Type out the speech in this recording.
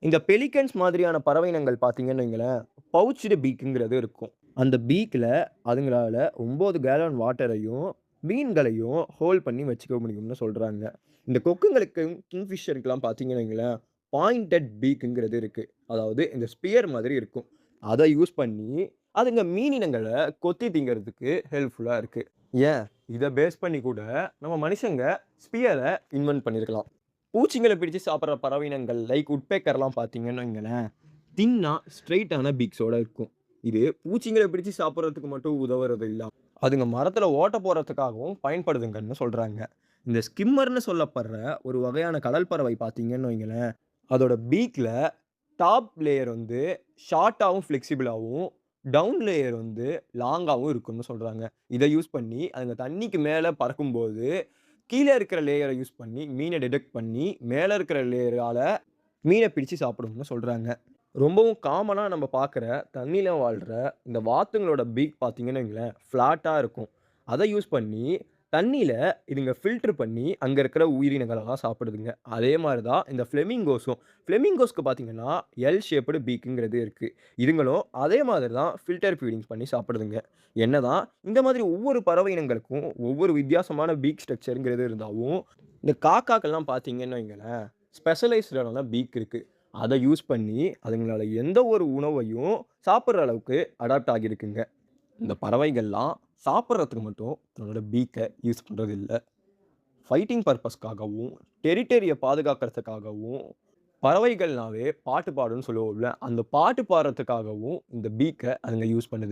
இந்த பெலிகன்ஸ் மாதிரியான பறவை இனங்கள் பார்த்தீங்கன்னு வைங்களேன், பவுச்டு பீக்குங்கிறது இருக்கும். அந்த பீக்ல அதுங்களால 9 கேலன் வாட்டரையும், மீன்களையும் ஹோல்ட் பண்ணி வச்சுக்க முடியும்னு சொல்றாங்க. இந்த கொக்குங்களுக்கும், கிங்ஃபிஷருக்குலாம் பார்த்தீங்கன்னு வைங்களேன், பாயிண்டட் பீக்குங்கிறது இருக்கு. அதாவது இந்த ஸ்பியர் மாதிரி இருக்கும். அத யூஸ் பண்ணி அதுங்க மீனினங்கள கொத்தி திங்கிறதுக்கு ஹெல்ப்ஃபுல்லா இருக்கு. ஏன் இத பேஸ் பண்ணி கூட நம்ம மனுஷங்க ஸ்பியர இன்வென்ட் பண்ணியிருக்கலாம். பூச்சிங்கள பிடிச்சு சாப்பிடுற பறவையினங்கள் லைக் உட்பெக்கர்லாம் பார்த்தீங்கன்னு வைங்களேன், தின்னா ஸ்ட்ரெய்ட்டான பீக்ஸோட இருக்கும். இது பூச்சிங்கள பிடிச்சு சாப்பிடுறதுக்கு மட்டும் உதவுறது இல்ல. அதுங்க மரத்துல ஓட்ட போடுறதுக்காகவும் பயன்படுதுங்கன்னு சொல்றாங்க. இந்த ஸ்கிம்மர்ன்னு சொல்லப்படுற ஒரு வகையான கடல் பறவை பார்த்தீங்கன்னு வைங்களேன், அதோட பீக்ல டாப் லேயர் வந்து ஷார்ட்டாவும், ஃப்ளெக்சிபிளாவும், டவுன் லேயர் வந்து லாங்காவும் இருக்கும்னு சொல்றாங்க. இத யூஸ் பண்ணி அதுங்க தண்ணிக்கு மேல பறக்கும்போது, கீழ இருக்கிற லேயர யூஸ் பண்ணி மீன டிடெக்ட் பண்ணி, மேல இருக்கிற லேயரால மீன பிடிச்சு சாப்பிடும்னு சொல்றாங்க. ரொம்பவும் காமனா நம்ம பார்க்குற தண்ணீல வாழ்ற இந்த வாத்துங்களோட பீக் பார்த்தீங்கன்னு வைங்களேன், ஃப்ளாட்டா இருக்கும். அத யூஸ் பண்ணி தண்ணீல இதுங்க ஃபில்டர் பண்ணி அங்க இருக்கிற உயிரினங்களெல்லாம் சாப்பிடுதுங்க. அதே மாரி தான் இந்த ஃப்ளெமிங்கோஸும். ஃப்ளெமிங்கோஸ்க்கு பார்த்தீங்கன்னா, எல் ஷேப்டு பீக்குங்கிறது இருக்கு. இதுங்களும் அதே மாதிரி தான் ஃபில்டர் ஃபீடிங்ஸ் பண்ணி சாப்பிடுதுங்க. என்னதான் இந்த மாதிரி ஒவ்வொரு பறவை இனங்களுக்கும் ஒவ்வொரு வித்தியாசமான பீக் ஸ்ட்ரக்சர்ங்கிறது இருந்தாவும், இந்த காக்காக்கெல்லாம் பார்த்தீங்கன்னு வைங்களேன், ஸ்பெஷலைஸ்டான பீக் இருக்கு. அத யூஸ் பண்ணி அதுங்களால எந்த ஒரு உணவையும் சாப்பிடுற அளவுக்கு அடாப்ட் ஆகியிருக்குங்க. இந்த பறவைகள்லாம் சாப்பிடுறதுக்கு மட்டும் தன்னோட பீக்க யூஸ் பண்றது இல்ல. ஃபைட்டிங் பர்ப்பஸ்க்காகவும், டெரிட்டரிய பாதுகாக்கிறதுக்காகவும், பறவைகள்னாவே பாட்டு பாடும்ன்னு சொல்லுவோம்ல, அந்த பாட்டு பாடுறதுக்காகவும் இந்த பீக்க அதுங்க யூஸ் பண்ணுது.